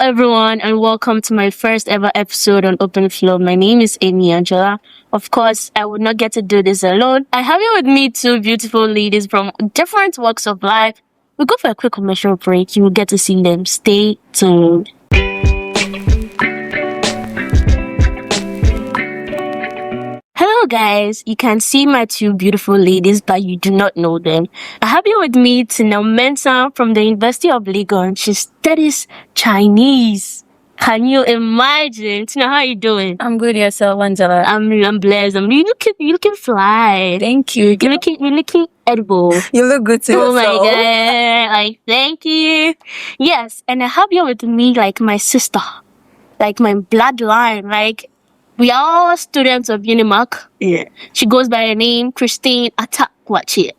everyone, and welcome to my first ever episode on Open Flow. My name is Amy Angela. Of course, I would not get to do this alone. I have here with me two beautiful ladies from different walks of life. We'll go for a quick commercial break. You will get to see them. Stay tuned. Hello guys, you can see my two beautiful ladies, but you do not know them. I have you with me Tina Mensa from the University of Legon. She studies Chinese. Can you imagine? Tina, how are you doing? I'm good, yourself, Angela. I'm blessed. You looking fly. Thank you. You're looking edible. You look good too. Oh my god! Like, thank you. Yes, and I have you with me like my sister, like my bloodline. Like, we are all students of Unimark. Yeah. She goes by her name Christine Atakwachi.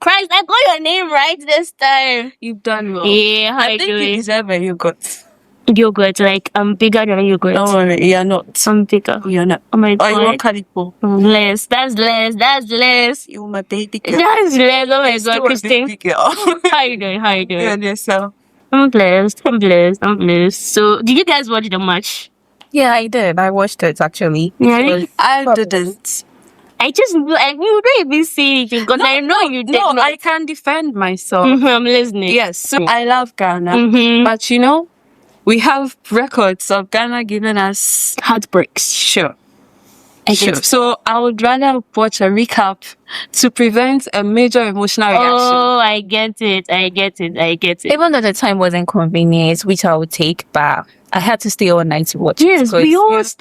Christ, I got your name right this time. You've done well. Yeah, how I you think doing? you deserve a yogurt. Yogurt, like I'm bigger than a yogurt. Don't worry, you're not. I'm bigger. You're not. Oh my Oh, you want god. calipo? Less. That's less. You're my baby girl. That's less. Oh my god, Still a Christine. baby girl. How you doing? Yeah, yourself. I'm blessed. So, did you guys watch the match? Yeah, I did. I watched it actually. Yeah. I didn't. I you don't even see it because I know you did No, not. I can defend myself. I'm listening. Yes, so I love Ghana. Mm-hmm. But we have records of Ghana giving us Heartbreaks. sure. I Sure. get it. So I would rather watch a recap to prevent a major emotional reaction. Oh, I get it. Even though the time wasn't convenient, which I would take, but I had to stay all night to watch Yes, it. we all because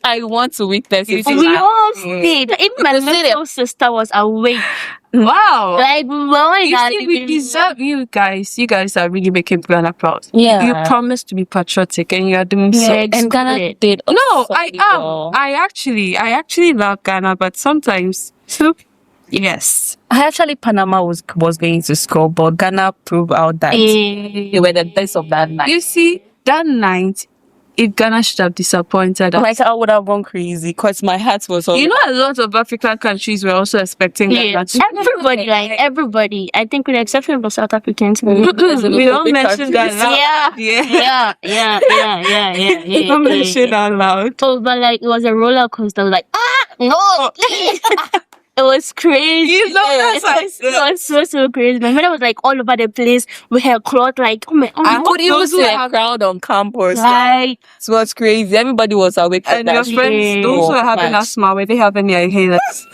I want to witness it. We all stayed. Even my little sister was awake. Wow. Like, You see, we deserve you guys. You guys are really making Ghana proud. Yeah. You promised to be patriotic and you are doing so. Yeah, And Ghana good. did. No, So I am. I actually love Ghana, but sometimes. Yes. Actually, Panama was going to score, but Ghana proved out that they were the best of that night. You see, that night, if Ghana should have disappointed us. Like, I would have gone crazy because my heart was on. A lot of African countries were also expecting Ghana to. Everybody. I think with the exception of South Africans. We don't mention that loud. Yeah. We don't mention that loud. Oh, but like, it was a roller coaster. Like, no. It was crazy. That's what I said. It was so crazy. My mother was like all over the place with her cloth, like, oh my I god. could even see a crowd on campus. Like, It was crazy. Everybody was awake for And that. your friends, those who are having match. asthma, were they having any inhalers?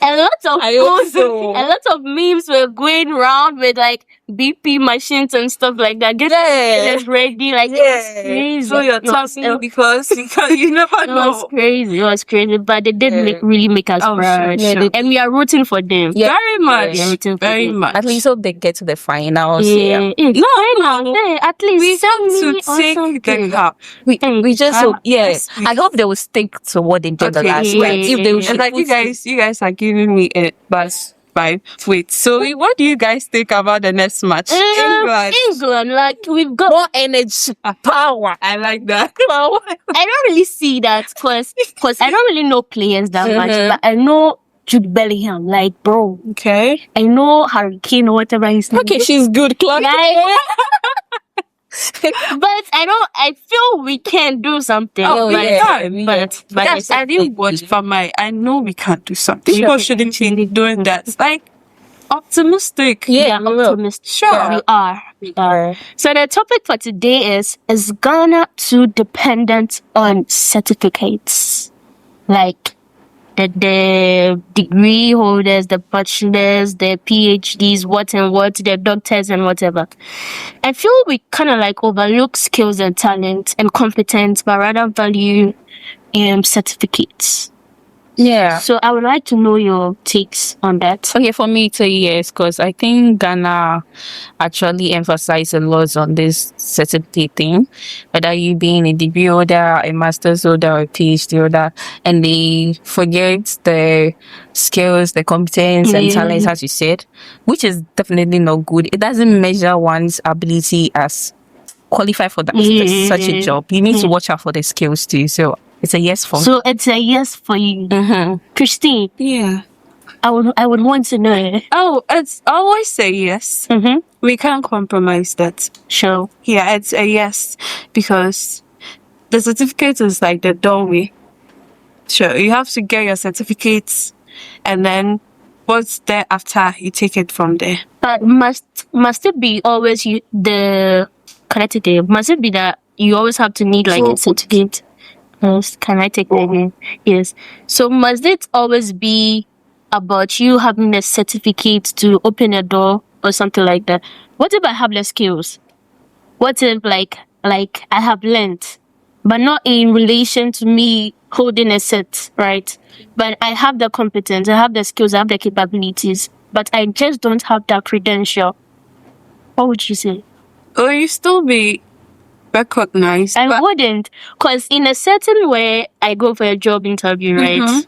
a lot I hope so. of memes were going around with like BP machines and stuff like that. Get it ready, like it was crazy. So you're talking because you never It was know. crazy, but they did really make us proud. Sure. And we are rooting for them. Yeah. Very much. Yeah, rooting for Very them. much. At least hope they get to the finals. Yeah. At least We send me have to take the something. cup. We just hope, yes, I hope they will stick to what they did the Okay, last yeah, time. If they yeah. should And like put- you guys are giving me a bus vibe. Wait, so what do you guys think about the next match? England, like we've got. more energy, power. I like that. Power. I don't really see that because I don't really know players that much, Mhm. but I know Jude Bellingham, like bro. Okay. I know Harry Kane or whatever his name Okay, is. she's good. Clark. Like, but I feel we can do something. Oh, but, yeah. but Yes, I didn't watch for I know we can't do something. Sure. People shouldn't be doing that. Like optimistic. yeah, we will. optimistic. Sure. We are. So the topic for today is Ghana too dependent on certificates? Like the degree holders, the bachelors, the PhDs, the doctors and whatever. I feel we kind of like overlook skills and talent and competence, but rather value certificates. Yeah. So I would like to know your takes on that. Okay, for me it's a yes, because I think Ghana actually emphasizes a lot on this certificate thing, whether you being a degree holder, a master's holder, or a PhD holder, and they forget the skills, the competence, and talents, as you said, which is definitely not good. It doesn't measure one's ability as qualify for that such a job. You need to watch out for the skills too. So it's a yes for me. So it's a yes for you. Christine, Yeah. I would want to know. Oh, it's always a yes. Mm-hmm. We can't compromise that. Sure. Yeah, it's a yes because the certificate is like the doorway. Sure, you have to get your certificates, and then what's there after, you take it from there. But must it be always the connected? Must it be that you always have to need like a certificate? Yes. Can I take it again? Yes. So must it always be about you having a certificate to open a door or something like that? What if I have the skills? What if like I have learned, but not in relation to me holding a set, right? But I have the competence, I have the skills, I have the capabilities, but I just don't have that credential. What would you say? Will you still be recognized? I wouldn't, because in a certain way, I go for a job interview, right?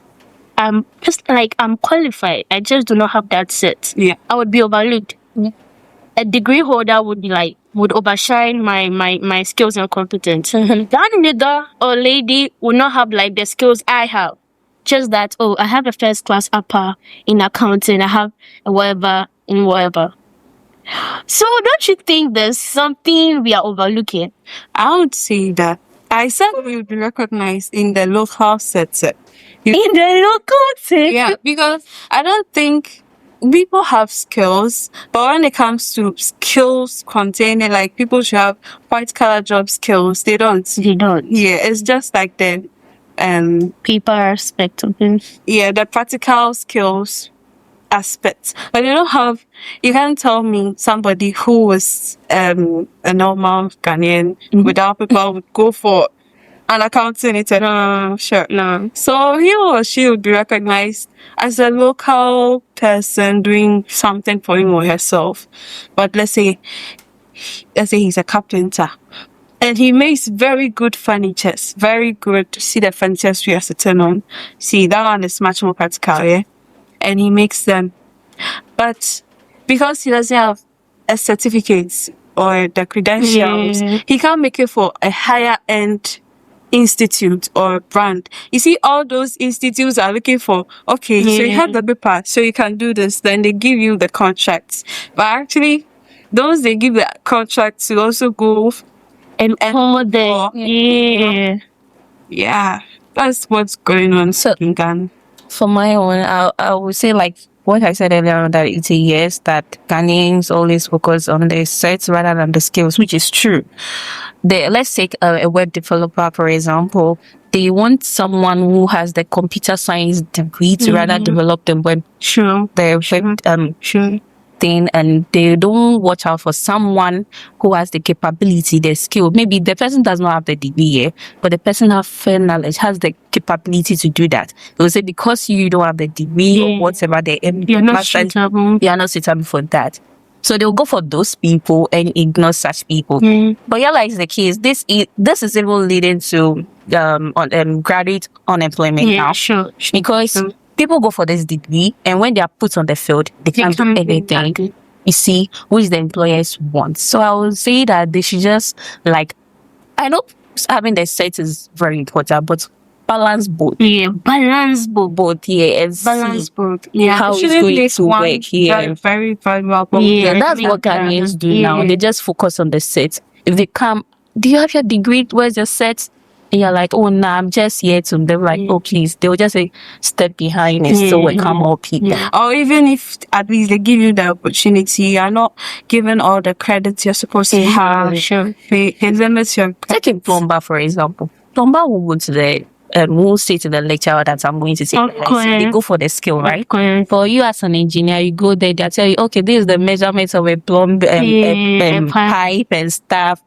I'm just like I'm qualified. I just do not have that set. Yeah. I would be overlooked. A degree holder would be like would overshine my skills and competence. That nigga or lady would not have like the skills I have. Just that, oh, I have a first class upper in accounting, I have a whatever in whatever. So don't you think there's something we are overlooking? I would say that I said we would be recognized in the local setting. In the local thing? Yeah, because I don't think people have skills, but when it comes to skills containing, like people should have white collar job skills, they don't. They don't. Yeah, it's just like the People aspect of it. yeah, the practical skills aspects. But they don't have, you can't tell me somebody who was a normal Ghanaian without people would go for an accounting intern. No, sure. No. So he or she would be recognized as a local person doing something for him or herself. But let's say he's a carpenter and he makes very good furnitures, very good. See the furnitures we are sitting on. See, that one is much more practical, yeah? And he makes them. But because he doesn't have a certificate or the credentials, he can't make it for a higher end institute or brand. You see, all those institutes are looking for, okay, so you have the paper, so you can do this, then they give you the contracts. But actually, those they give the contracts to also go and all the yeah, that's what's going on in Ghana. For my own, I would say like what I said earlier on, that it's a yes that Ghanaians always focus on the sets rather than the skills, which is true. Let's take a web developer, for example. They want someone who has the computer science degree to rather develop the web, thing, and they don't watch out for someone who has the capability, the skill. Maybe the person does not have the degree, but the person has fair knowledge, has the capability to do that. They will say because you don't have the degree or whatever, you're not suitable. You are not suitable for that. So they'll go for those people and ignore such people. But yeah, like the case, this is even leading to graduate unemployment now. Sure. Because people go for this degree, and when they are put on the field, they can't do anything. You see, which the employers want. So I would say that they should just I know having the set is very important, but balance both. Yeah, balance both. Yeah, and balance both. Yeah, how it's going to work. Yeah, very valuable. Yeah, that's what Ghanaians do now. They just focus on the set. If they come, do you have your degree? Where's your set? And you're like, oh, nah, I'm just here to. They're like, oh, please. They'll just say, step behind and still welcome more people. Or even if at least they give you the opportunity, you're not given all the credits you're supposed to have. Sure. They limit your credits. Take a plumber, for example. Plumber will go to the will say to the lecturer that I'm going to take the lesson. They go for the skill, right? For you as an engineer, you go there, they tell you, okay, this is the measurements of a plumb pipe and stuff.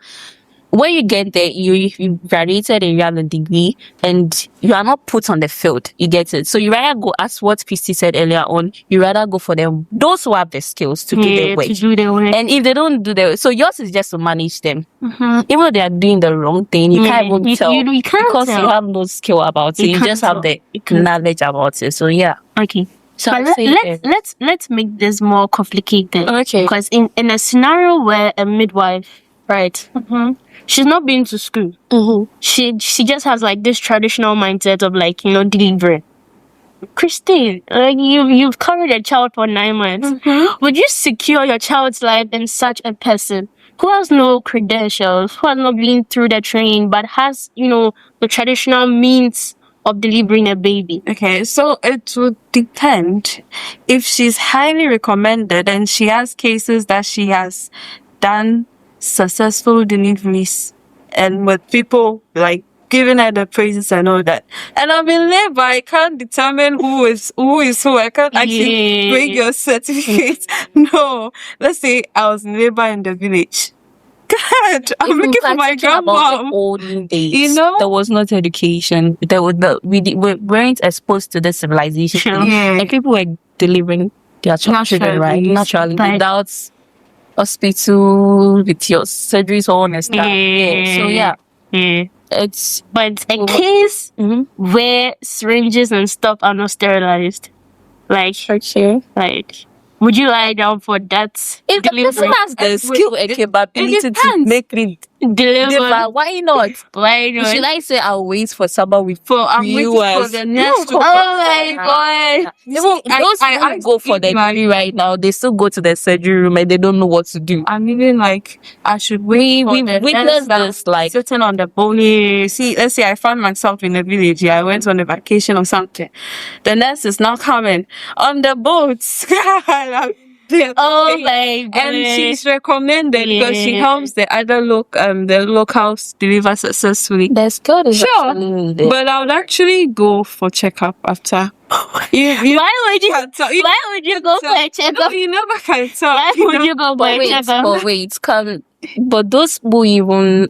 When you get there, you graduated and you have a degree and you are not put on the field. You get it. So you rather go, as what PC said earlier on, you rather go for them, those who have the skills to do their work. And if they don't do their, so yours is just to manage them. Even though they are doing the wrong thing, you can't even tell. You can't because tell. you have no skill about it. You just have the knowledge about it. So yeah. Okay. So but let's make this more complicated. Okay. Because in a scenario where a midwife, right, she's not been to school. She just has like this traditional mindset of delivering. Christine, you've carried a child for 9 months. Would you secure your child's life in such a person who has no credentials, who has not been through the training, but has, the traditional means of delivering a baby? Okay, so it would depend. If she's highly recommended and she has cases that she has done successful deliveries and with people like giving her the praises and all that. And I'm in labor, I can't determine who is who. I can't actually bring your certificate. No. Let's say I was in labor in the village. God, I'm Even looking for my thinking about grandma. the olden days, You know? there was not education. We weren't exposed to the civilization. Sure. Yeah. And people were delivering their children, right? Naturally. Naturally, But- without hospital, with your surgeries, all and stuff. Yeah. So yeah, Yeah. it's But a case Mhm. where syringes and stuff are not sterilized, like, okay. would you lie down for that? If the person has the skill and capability to depends. make me Deliver? deliver, why not? Why not? Should I say I'll wait for someone with I'm waiting for viewers? the next No, one. Oh my god! Even I- those I who go for the like- degree right now, they still go to the surgery room and they don't know what to do. I'm even like, I should wait. We for the witnessed nurse this, like, sitting on the bony. See, let's say I found myself in a village. Yeah, I went on a vacation or something. The nurse is now coming on the boats. Oh my god! And she's recommended because she Yeah. helps the other the locals deliver successfully. the skill is Sure, actually needed. but I would actually go for checkup after. You Why would you? can't tell. You Why would you go for a no, checkup? you never can tell. Why you would know. you go for a checkup? But those who even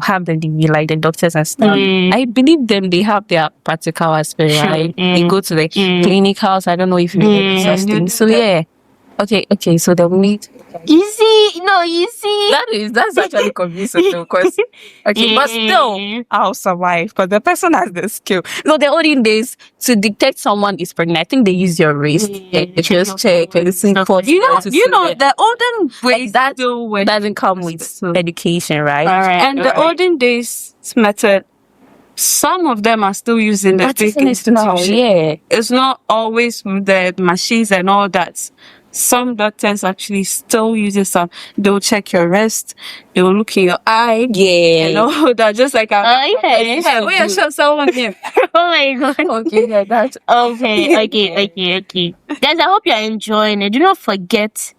have the degree, like the doctors and stuff, Mm. I believe them. They have their practical aspect, Sure. right? Mm. They go to the Mm. clinicals. I don't know if you know Mm. such things. So yeah, okay. So they'll meet. You see, no, you see. That's actually confusing though, because okay, but still Mm. I'll survive because the person has the skill. No, the olden days to detect someone is pregnant, I think they use your wrist. Mm. They just check and see Stuff for like You know, to you see know, it. the olden ways that still went, doesn't come with education, right? All right, and the olden days method. Some of them are still using the That big isn't it now, institution. yeah. It's not always with the machines and all that. Some doctors actually still use some. They'll check your wrist. They'll look in your eye. Yeah. And all that. Just like Oh, yeah. we are sure someone here. Oh my god. Okay, yeah, that's Okay. Guys, I hope you're enjoying it. Do not forget,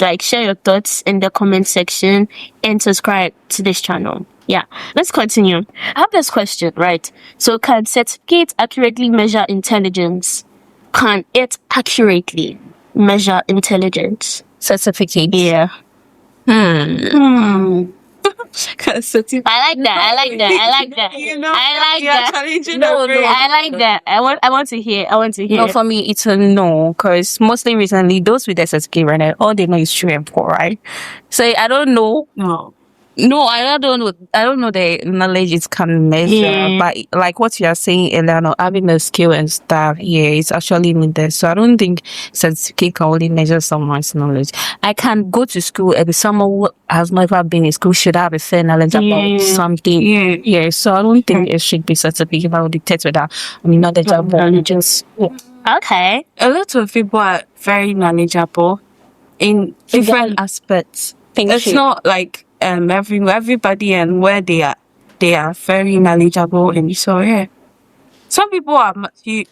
like, share your thoughts in the comment section and subscribe to this channel. Yeah, let's continue. I have this question, right? So, can certificates accurately measure intelligence? Can it accurately measure intelligence? certificate. Yeah. Hmm. Certificate. I like that. You know, I like you are that. challenging No, the brain. I like that. I want to hear. No, for me, it's a no, because mostly recently, those with SSK right now, all they know is true and poor, right? So I don't know. No. I don't know. I don't know the knowledge it can measure, Yeah. but like what you are saying, Eleanor, having the skill and stuff, yeah, it's actually needed. So I don't think certificate can only measure someone's knowledge. I can go to school and someone who has never been in school should have a fair knowledge Yeah. about something. Yeah. Yeah, so I don't think it should be certificate that will dictate whether knowledge. Okay. A lot of people are very knowledgeable in different aspects. It's not like everybody and where they are very knowledgeable, and so yeah. Some people are. Do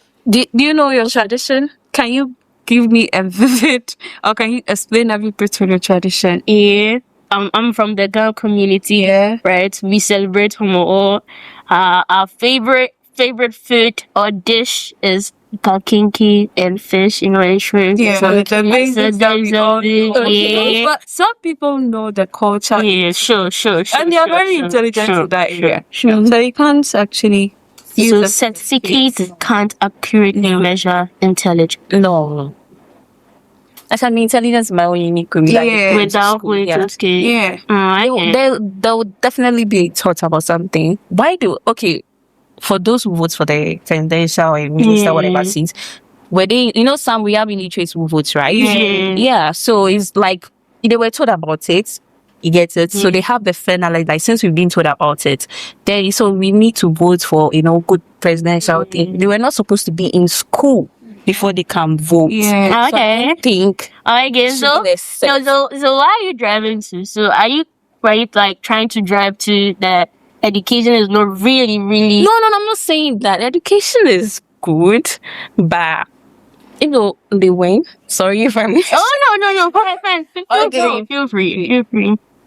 you know your tradition? Can you give me a vivid, or can you explain every bit of your tradition? Yeah. I'm from the girl community. Yeah. Right. We celebrate Homo. Our favorite food or dish is kakinki and fish, and shrimp. Yeah, So, the basics that we all know. yeah. But some people know the culture. Yeah, sure. And they are very intelligent in that area. Sure. So you can't actually use So the certificates can't accurately measure intelligence No. I said intelligence is my own unique way. Yeah. without school, with yeah. those kids. Yeah. I get it. There would definitely be a thought about something. For those who vote for the presidential or minister, whatever seats, were they, some we have illiterates who vote, right? Yeah. Yeah. So it's like they were told about it. You get it? So they have the fair knowledge. Like, since we've been told about it, so we need to vote for, good presidential thing. They were not supposed to be in school before they can vote. Yeah. So I don't think Okay, should so be a set. so why are you driving to? So are you like trying to drive to the education is not really No, I'm not saying that. Education is good, but they win. Sorry if I'm Oh no, fine. Feel free.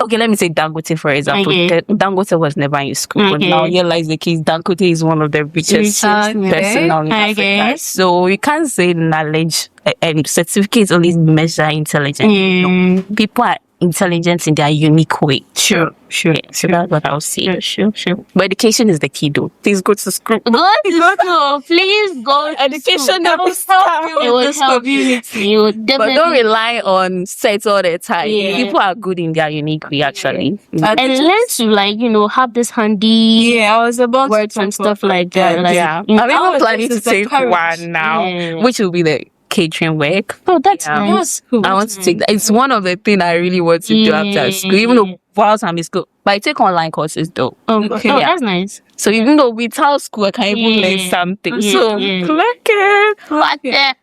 okay, let me say Dangote, for example. Okay. Dangote was never in school. But Okay. now realize the case, Dangote is one of the richest person in Okay. Africa. So you can't say knowledge and certificates only measure intelligence. No. People are intelligent in their unique way. Sure. Yeah, so that's what I'll say. Sure. But education is the key though. Please go to school. Go to school. Please go to Education school. will help you It will help you. You will But definitely. don't rely on sets all the time. Yeah. People are good in their unique way, actually. And learn to have this handy Yeah, I was about words to and stuff like that. Like, Yeah. you know, I'm even ours planning to is take encouraged. one now, Yeah. which will be the catering work. oh, that's Yeah. nice. cool. I want to take that. It's one of the things I really want to do after school, even though whilst I'm in school. But I take online courses though. Okay. Oh, that's nice. So even though without school, I can even learn Yeah. something. Yeah, So, yeah. click it. What the?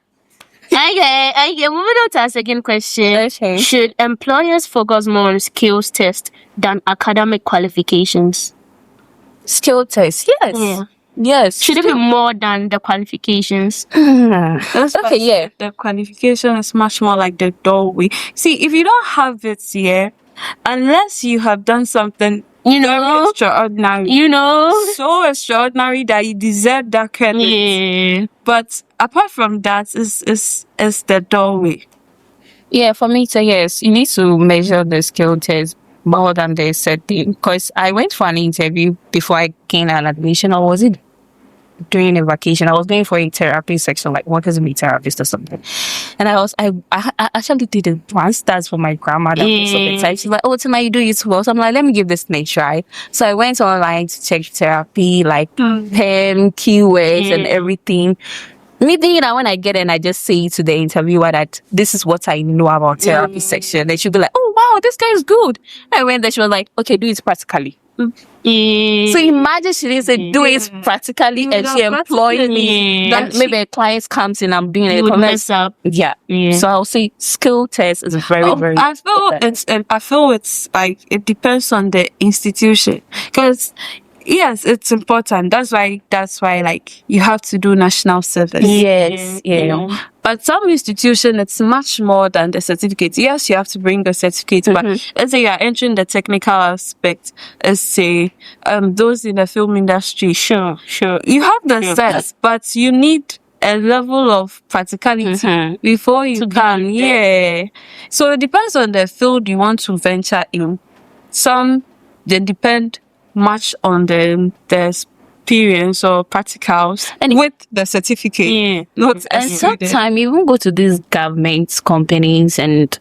Okay. Moving on to our second question. Okay. Should employers focus more on skills test than academic qualifications? Skill test. Yes. Yeah. Yes. Should it be more than the qualifications? That's why Okay, yeah. the qualification is much more like the doorway. See, if you don't have it here, unless you have done something extraordinary, so extraordinary that you deserve that credit. Yeah. But apart from that, is the doorway. Yeah, for me, so yes, you need to measure the skill test more than the setting. Because I went for an interview before I gained an admission, or was it during a vacation? I was going for a therapy section, like what is a therapist or something. And I actually did it once. That's for my grandmother. Most of the time, she's like, "Oh, tonight you do it well." So I'm like, "Let me give this a try." So I went online to check therapy, like keywords and everything. Me thinking that when I get in, I just say to the interviewer that this is what I know about therapy section. They should be like, "Oh wow, this guy is good." I went there, she was like, "Okay, do it practically." So imagine she didn't say do it practically and she employed me. Yeah. And maybe a client comes in, I'm doing You it. would mess up. Yeah. Yeah. So I'll say skill test is very, very I feel it's like it depends on the institution, because yes, it's important. That's why like you have to do national service. yes. Yeah. But some institution, it's much more than the certificate. Yes, you have to bring the certificate, but let's say you are entering the technical aspect. Let's say those in the film industry. Sure. You have the cert, but you need a level of practicality before you can. Yeah. So it depends on the field you want to venture in. Some they depend much on the experience or practicals and with the certificate. Yeah. Not And excluded. sometimes even go to these government companies and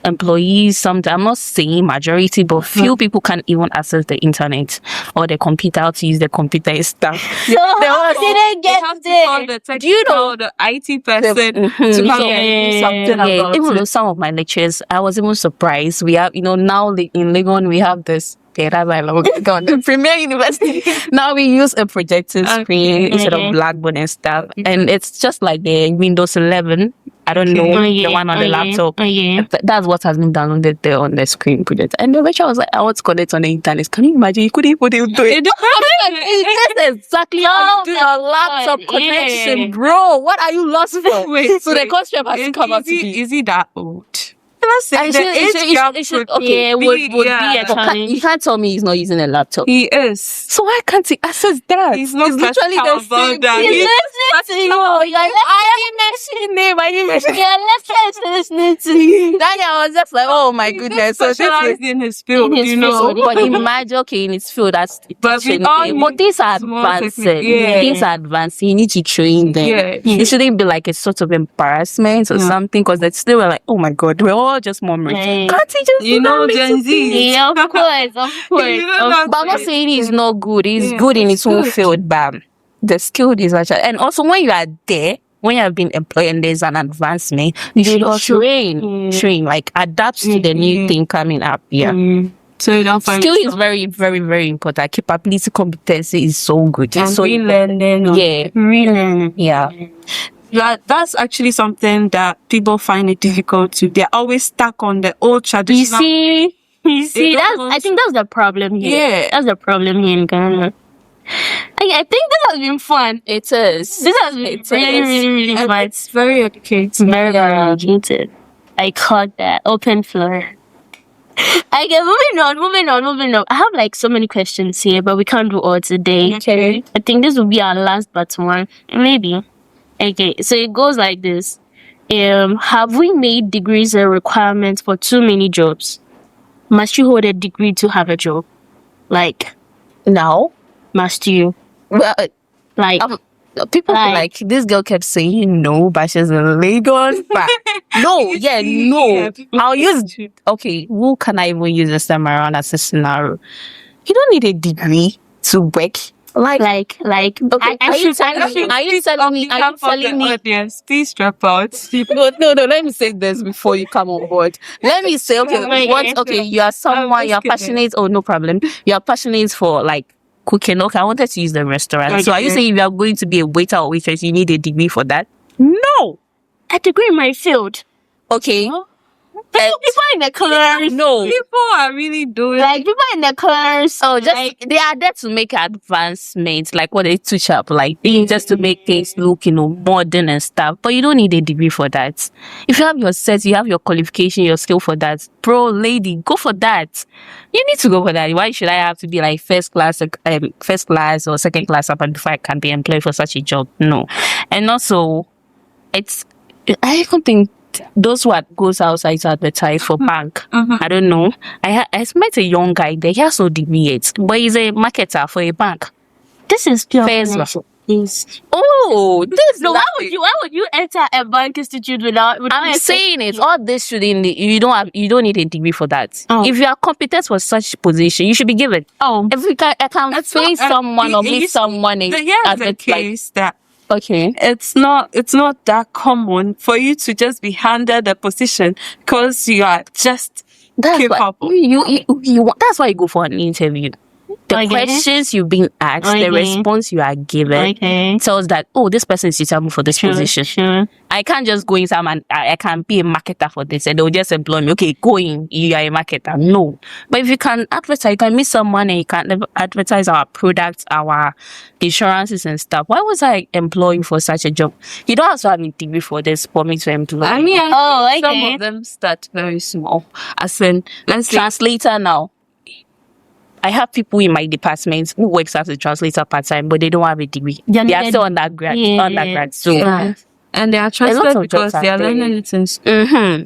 employees. Sometimes I'm not saying majority, but few people can't even access the internet or the computer to use the computer and stuff. So how did I They get have to call there? the technical, the IT person to come and do something about Even it. though some of my lectures, I was even surprised. We have, now in Legon, we have this. The Premier University. Now we use a projector screen instead of blackboard and stuff. And it's just like the Windows 11. I don't know the one on the laptop. That's what has been downloaded there on the screen projector. And the lecturer was like, I want to connect on the internet. Can you imagine? You couldn't even do it. That's exactly how you do your laptop connection, bro. What are you lost for? So the cost has come out to be. Is he that old? Let's say And the age gap would would be a challenge. You can't tell me he's not using a laptop. He is. So why can't he access that? He's not literally the about same that. thing. He's listening to you. Listening to you. Then I was just like, oh my goodness. So this is Specialized in his field, In his you know. field. but imagine, okay, in his field, that's But we all but these are small advanced. technique. Yeah. These are advanced. You need to train them. Yeah. It shouldn't be like a sort of embarrassment or something, because they still were like, oh my god, we're all just murmuring. Yeah. Can't he just You do know, that Gen little thing? Z. Yeah, of course. You know that But I'm not saying he's not good. He's Yeah, good in he's his own good. field, but the skill is actually. And also, when you are there, when you have been employed and there's an advancement, you should train, like adapt to the new thing coming up. Yeah. So you don't find Skill is very, very, very important. Capability, competency is so good. and So relearning. yeah, Really? yeah. that's actually something that people find it difficult to. They're always stuck on the old You traditional. see, don't that's want I think that's the problem here. Yeah. That's the problem here in Ghana. I think this has been fun. It is. This has been It really, is. really, really And fun. it's very educating. It's very, very educated. I caught that. Open floor. Okay, moving on. I have like so many questions here, but we can't do all today. Okay. I think this will be our last but one. Maybe. Okay, so it goes like this. Have we made degrees a requirement for too many jobs? Must you hold a degree to have a job? Like, Now, must you? well, Like, people feel Like- like this girl kept saying no, but she's in Lagos. But no, yeah, no. I'll use. Okay, who can I even use this time around as a scenario? You don't need a degree to work. Like, like. okay, I should. are you telling me? Are you telling me? Audience, please drop out. No. Let me say this before you come on board. Let me say, okay, you are someone, you are just kidding. passionate. Oh, no problem. You are passionate for like cooking. Okay, I wanted to use the restaurant. So are you Okay. saying if you are going to be a waiter or waitress, you need a degree for that? No. A degree in my field. Okay. People in the class. No. People are really doing. Like people in the class. Oh, just they are there to make advancements, like what they touch up, like just to make things look, modern and stuff. But you don't need a degree for that. If you have your set, you have your qualification, your skill for that. Bro, lady, go for that. You need to go for that. Why should I have to be like first class or second class up before I can be employed for such a job? No. And also, I even think those what goes outside to advertise for bank. I don't know. I met a young guy there. He has no degree yet, but he's a marketer for a bank. This is pure First connection. Yes. Oh, this No, why would you enter a bank institute without I'm saying it. All this shouldn't. You don't need a degree for that. Oh. If you are competent for such position, you should be given. Oh. If I can It's face not- someone or it- meet it's- someone and Here's the admit, case that okay. it's not that common for you to just be handed a position because you are just That's why capable. that's why you go for an interview. The Okay. questions you've been asked, the Okay. response you are given Okay. tells that, oh, this person is suitable for this position. Sure. I can't just go inside and I can be a marketer for this and they'll just employ me. Okay, go in, you are a marketer. No. But if you can advertise, you can meet someone and you can advertise our products, our insurances and stuff. Why was I employing for such a job? You don't have to have a degree for this for me to employ. I mean, Oh, some okay. of them start very small. As in, let's say, Translator now. I have people in my department who works as a translator part-time, but they don't have a degree. They're They are not- still undergrad. Yeah. Undergrad. So, yeah. And they are lot transferred of because jobs they are are there. learning it in school. mm-hmm.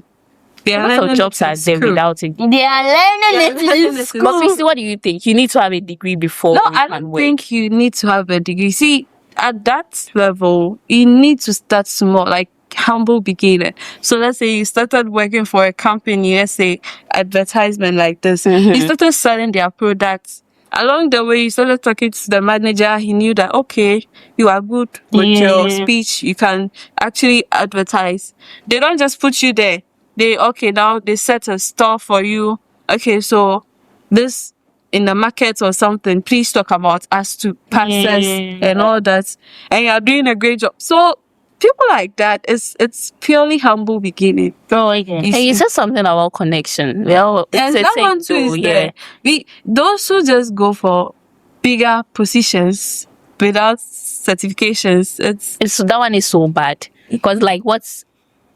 They A are lot learning of jobs it in are there school. without it. They are learning it in school. But Christy, what do you think? You need to have a degree before No, you I can don't work. think you need to have a degree. See, at that level, you need to start small, like humble beginner. So let's say you started working for a company, let's say advertisement like this. You started selling their products. Along the way, you started talking to the manager. He knew that, okay, you are good with your Yeah. speech. You can actually advertise. They don't just put you there. Now they set a store for you. Okay, so this in the market or something, please talk about us to passes Yeah. and all that. And you are doing a great job. So people like that, it's purely humble beginning. Oh, okay. Hey, you said something about connection. Well, And it's a that thing one too too, is yeah. there. Those who just go for bigger positions without certifications, So that one is so bad because like what's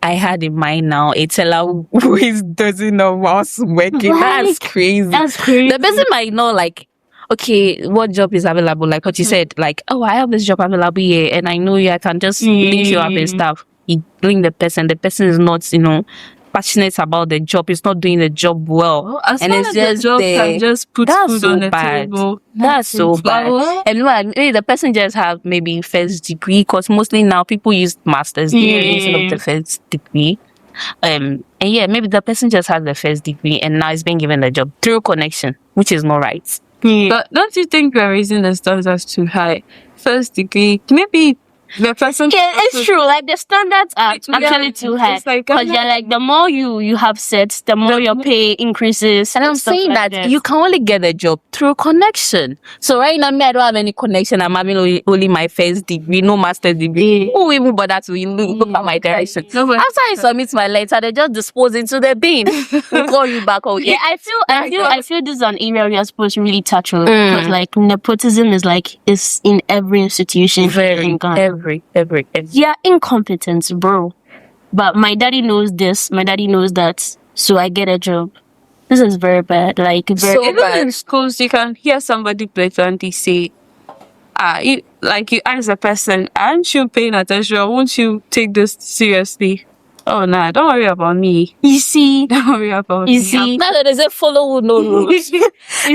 I had in mind now, a teller who doesn't know what's working. That's Like, crazy. That's crazy. The person might know like, okay, what job is available? Like what you said, like, oh, I have this job available here, and I know you. I can just link you up and stuff. You bring the person is not, passionate about the job. It's not doing the job well, as and long it's as the just job there. can just put That's food so on the bad. table. That's so bad. But And maybe the person just have maybe first degree because mostly now people use masters degree instead of the first degree. And yeah, maybe the person just has the first degree and now is being given the job through connection, which is not right. But don't you think we're raising the standards too high? First degree, maybe the person. Yeah, it's true. Like the standards are Yeah, actually too high. it's like, Because you're like, the more you have set, the more your pay increases. And I'm stuff saying like that you can only get a job through connection. So right now, me, I don't have any connection. I'm having only my first degree, no master's degree. Who will even bother to look at my direction? No, but- After I submit my letter, they just dispose into the bin. We'll call you back. Okay. Yeah, I feel this is an area we are supposed to really touch on, because like nepotism is in every institution in Ghana. Every. Yeah, incompetence, bro. But my daddy knows this. My daddy knows that. So I get a job. This is very bad. Like very So Even bad. in schools, you can hear somebody blatantly say, you ask a person, aren't you paying attention? Won't you take this seriously? Oh, nah, don't worry about me. You see, Don't worry about you me. see, Now that there's a follow who no rules. you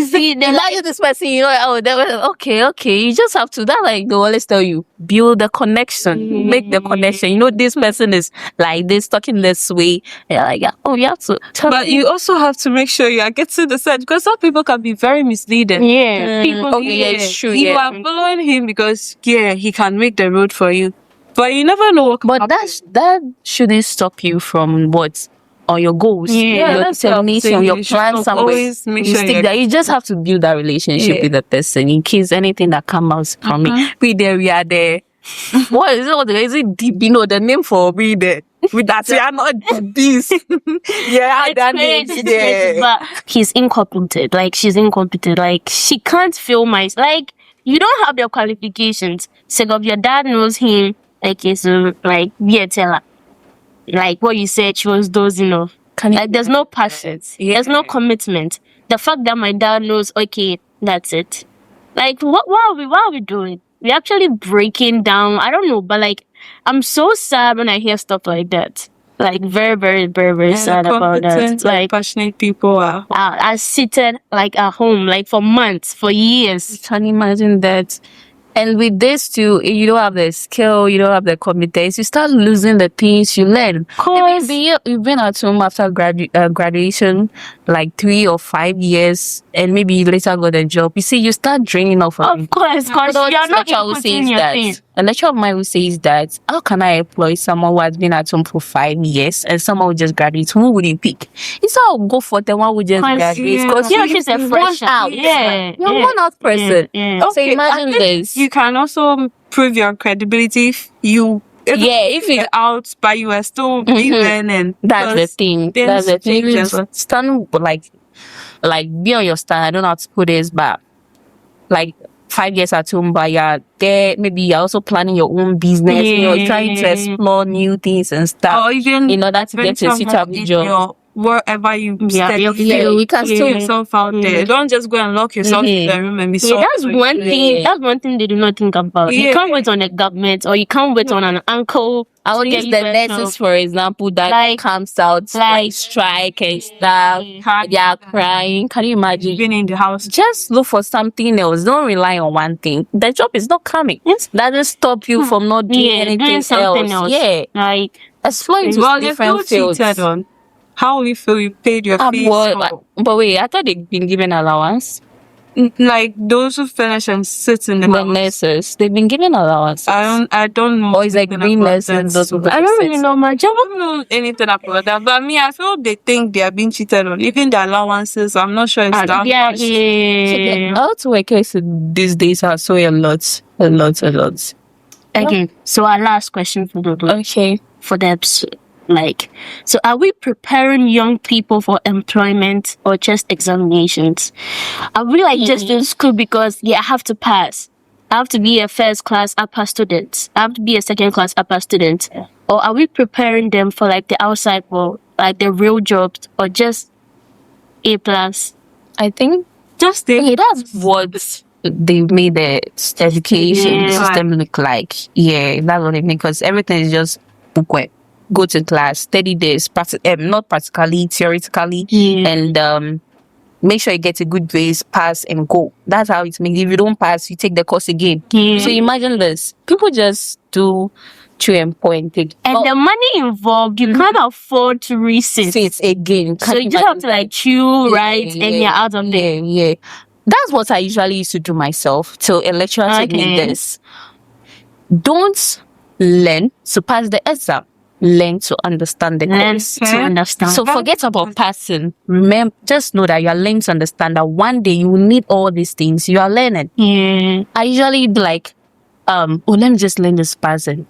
see. They're Imagine this person, they were okay. You just have to. That like they always tell you, build the connection, make the connection. This person is like this, talking this way. And you're like, yeah, you have to. But you also have to make sure you are getting the set, because some people can be very misleading. Yeah, People, yeah, it's true. You Yeah. are following him because he can make the road for you, but you never know what. But that shouldn't stop you from what or your goals, Yeah, your that's what I'm determination, saying. your You should plan somewhere. always make You sure stick you're- there. You just have to build that relationship Yeah. with the person in case anything that comes out from it. We are there. What is it? Is it deep? The name for we there. With that, we are not this. Yeah, it's that crazy, name. it's crazy, but he's incompetent. Like she's incompetent. Like she can't feel like you don't have the qualifications. So if your dad knows him, okay, so like be a teller. Like what you said, she was dozing off. Like there's no passion. There's no commitment. The fact that my dad knows, okay, that's it. Like what are we doing? We're actually breaking down. I don't know, but like I'm so sad when I hear stuff like that. Like very, very, very, very sad about that. Competent, Like passionate people are. I seated like at home like for months, for years. Can you imagine that? And with this too, you don't have the skill, you don't have the competence, you start losing the things you learn. Course. Maybe you've been at home after graduation, like 3 or 5 years, and maybe you later got a job. You see, you start draining off of Of course, because Although you're this not lecturer who says inputting your that, thing. a lecturer of mine who says that, how can I employ someone who has been at home for 5 years and someone who just graduates? Who would you pick? He said, I'll go for the one who just graduates. Because She's a fresh out. Yeah. You're one out person. Yeah. So imagine this. You can also prove your credibility if If you're it, out, but you are still learning. that's the Because thing. things That's the thing. change Really stand like be on your stand. I don't know how to put this, but like 5 years at home, but you're there. Maybe you're also planning your own business. You're trying to explore new things and stuff or even in order to get a venture suitable in job. wherever you study. You can Put still yourself out there. Don't just go and lock yourself in the room and be so. That's one thing. That's one thing they do not think about. You Yeah. can't wait on a government, or you can't wait on an uncle. I will to use get the you that nurses, job. for example, that Like- comes out like strike and stuff. They are crying. Can you imagine? Being in the house. Just look for something else. Don't rely on one thing. The job is not coming. Yes. That doesn't stop you from not doing anything doing something else. else. Yeah. Like Explore into Well, you're still different fields. cheated on. How will you feel you paid your fees? But wait, I thought they've been given allowance. Like those who finish and sit in the The house. nurses, they've been given allowance. I don't know. Or is like anything green about nurses, that. those who I don't really know my job. I don't know anything about that, but me, I feel they think they are being cheated on. Even the allowances, I'm not sure it's that. Yeah, much. yeah. Health workers these days are so a lot. Okay, so our last question for the Okay. for the episode. Like, so are we preparing young people for employment or just examinations? Are we like just in school because I have to pass? I have to be a first class upper student. I have to be a second class upper student. Or are we preparing them for like the outside world, like the real jobs, or just A plus? I think Just the okay, that's what they've made the education Yeah. system look like. Yeah, that's what it means because everything is just book work. Go to class, study this, not practically, theoretically, Yeah. and make sure you get a good grades, pass and go. That's how it's made. If you don't pass, you take the course again. Yeah. So imagine this: people just do to and pointed, And the money involved, you can't afford to resit. it again. So you just have to like chew, right, and you're out of there. Yeah. That's what I usually used to do myself till a lecturer told me Okay. this. Don't learn to pass the exam, learn to understand the Learn course. to understand. So forget about passing. Remember, just know that you are learning to understand that one day you will need all these things you are learning. Yeah. I usually be like, let me just learn this pass it.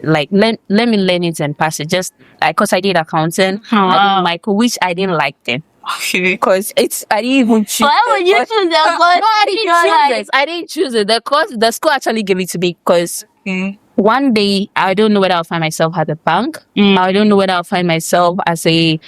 Like, let me learn it and pass it. Just like, cause I did accounting, I did micro, which I didn't like them. Okay. Cause I didn't even choose. Why would you choose that course? No, I didn't choose it. I didn't choose it. The school actually gave it to me because Okay. one day I don't know whether I'll find myself at the bank. I don't know whether I'll find myself as a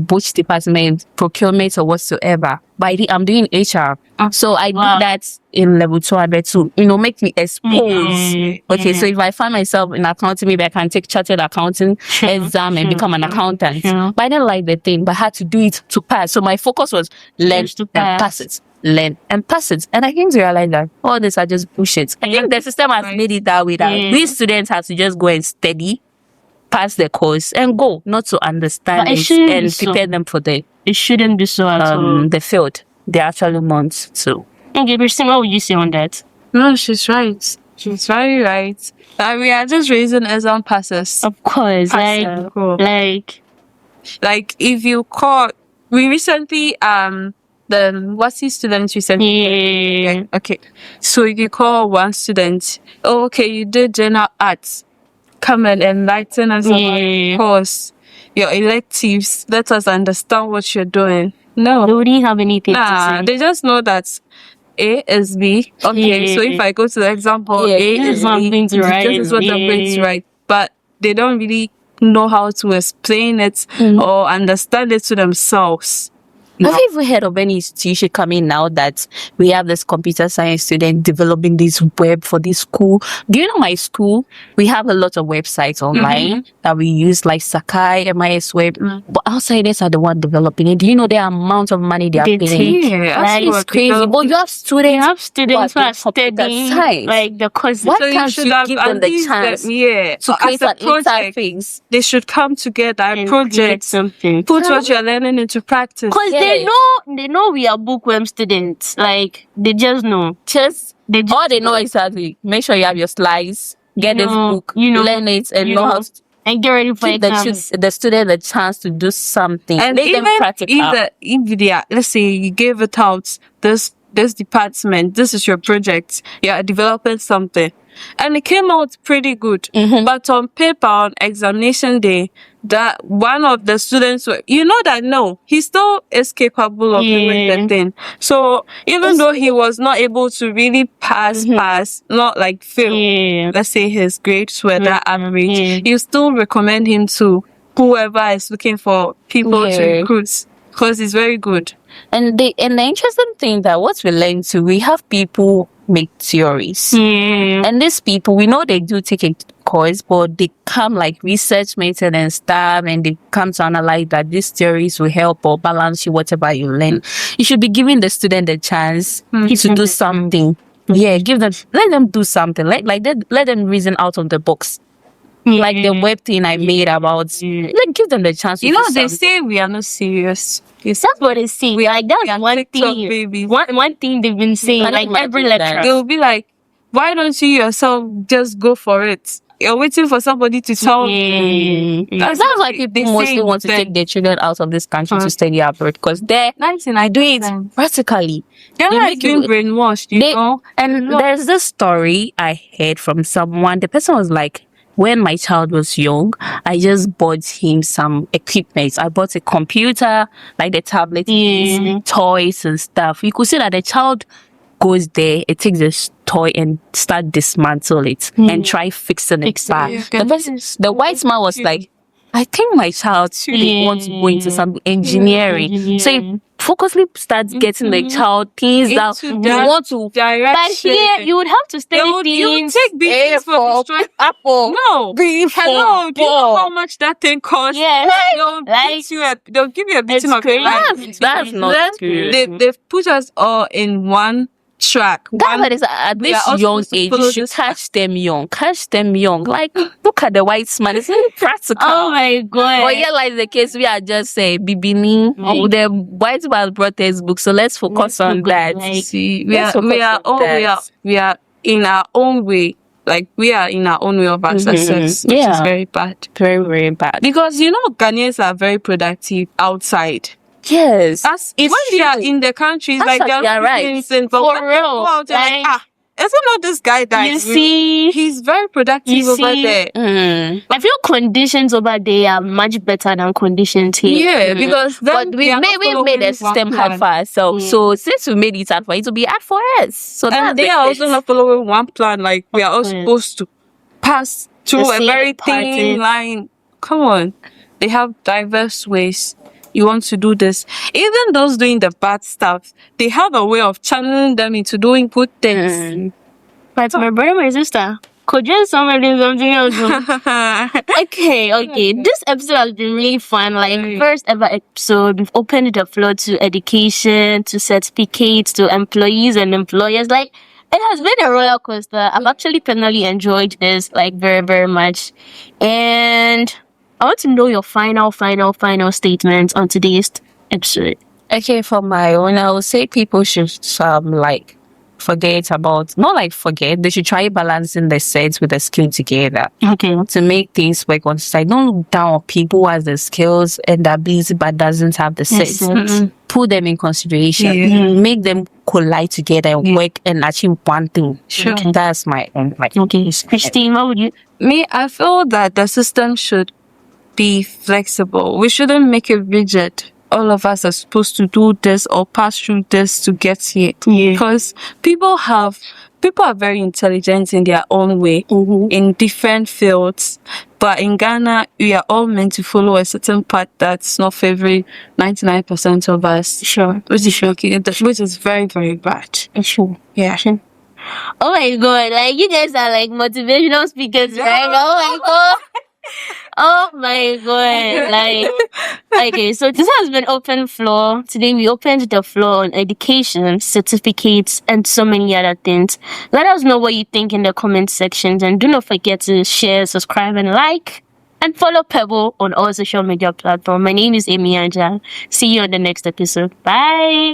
which department, procurement or whatsoever. But I'm doing HR. So I did that in level 200 to, make me exposed. Okay, so if I find myself in accounting, maybe I can take chartered accounting exam and become an accountant. But I didn't like the thing, but I had to do it to pass. So my focus was learn to and pass it. Learn and pass it. And I came to realize that all this are just bullshit. I think the system has made it that way that these students have to just go and study, pass the course, and go, not to understand But it it shouldn't be and so. prepare them for the It shouldn't be so at all. the field they actually want to. Okay, Christine, what would you say on that? No, she's right. She's very right. We are just raising exam passes. Of course, Pass, cool. like If you call, we recently the what's his students recently. yeah. Okay, so if you call one student, okay, you did general arts, come and enlighten us about your course, your electives. Let us understand what you're doing. No, They wouldn't have anything to nah, say. they just know that A is B. Okay, so if I go to the example, A this is is what I'm B, going to write. this is what I'm going to write. But they don't really know how to explain it or understand it to themselves. Have you ever heard of any institution coming now that we have this computer science student developing this web for this school? Do you know my school? We have a lot of websites online that we use, like Sakai, MIS Web. But outsiders are the one developing it. Do you know the amount of money they are They paying? take. Yeah, Like, It's crazy. But you have students. Students who who are studying science. like the course. Why So you can't should you have give at them the least chance to to create as a an project. interface? They should come together, a and create project, something. put what you're learning into practice. Because they know we are bookworm students. Like they just know. All they know exactly. Make sure you have your slides, get this book, learn it, and know how to and get ready for give exams. the student a chance to do something. And Make them even practical. if they are, let's say you gave it out, this department, this is your project, you are developing something, and it came out pretty good. But on paper, on examination day, that one of the students were, no, he still is capable of doing the thing. So even though he was not able to really pass, not like fail, let's say his grades were that average, you still recommend him to whoever is looking for people to recruit, because he's very good. And the interesting thing that what we learn too, we have people make theories. And these people, we know they do take a course, but they come like research method and stuff, and they come to analyze that these theories will help or balance you whatever you learn. You should be giving the student a chance to do something. Yeah, let them do something. Let them reason out of the box. Like the web thing I made about, give them the chance to do They something. say we are not serious. That's what they say. Like that's one thing. Babies. One thing they've been saying. Can you Like every imagine lecture. that? They'll be like, why don't you yourself just go for it? You're waiting for somebody to tell you. That's why people mostly want to take their children out of this country to study abroad, because they're doing it practically. They're They like make being you- brainwashed, you know? And there's this story I heard from someone. The person was like, when my child was young, I just bought him some equipment. I bought a computer, like the tablet, toys and stuff. You could see that the child goes there, it takes this toy and start dismantle it and try fixing it back. The white man was like, I think my child really wants to go into some engineering. So he focusly starts getting the child things that you want to. But here you would have to study You things. take business for destroy apple. No. Hello, do you know how much that thing costs? Yes. They'll give you a beating of your life. That's not true. They've put us all in one track. That's what it is. At we are this all young supposed to age, follow you should this catch them young. Catch them young. Like, look at the white man. It's really practical. Oh my god. But yeah, like the case, we are just say bibini. The white man brought textbook, so let's focus on that. See, Let's focus on that. we are in our own way like we are in our own way of our success, which is Yeah. very bad. Very, very bad. Because you know Ghanaians are very productive outside. Yes. As It's when they are true. in the countries, That's like what they're you're not right. doing anything, but For when they real, go out, they're like, like, isn't not this guy that you see, he's very productive you over see, there. I feel conditions over there are much better than conditions here. Yeah, because then But they are not we've made following the one system hard plan. for ourselves. So since we made it hard for it will be hard for us. So And that's they it. are also not following one plan. Like we are all course. supposed to pass through a same very pattern. thin line. Come on, they have diverse ways. You want to do this. Even those doing the bad stuff, they have a way of channeling them into doing good things. But my brother, my sister, could just someone do something else? Okay. This episode has been really fun. Like, first ever episode, we've opened the floor to education, to certificates, to employees and employers. Like, it has been a roller coaster. I've actually personally enjoyed this, like, very, very much. And I want to know your final statement on today's episode. Okay, for my own, I would say people should like forget about, not like forget, they should try balancing the sets with the skill together Okay. to make things work on side. Don't look down on people who has the skills and the ability but doesn't have the sets. Put them in consideration. Yeah. Make them collide together and work and achieve one thing. Sure. That's my own. Like, Okay. Christine, what would you? Me, I feel that the system should be flexible. We shouldn't make it rigid. All of us are supposed to do this or pass through this to get here. Yeah. Because people are very intelligent in their own way, in different fields. But in Ghana, we are all meant to follow a certain path that's not favoring 99% of us. Sure. Which is shocking, which is very, very bad. Sure. Yeah. Oh my god, like you guys are like motivational speakers, right? Oh my god. Oh my god. Like, okay, so this has been open floor. Today we opened the floor on education, certificates, and so many other things. Let us know what you think in the comment sections, and do not forget to share, subscribe, and like. And follow Pebble on all social media platforms. My name is Amy Anja. See you on the next episode. Bye.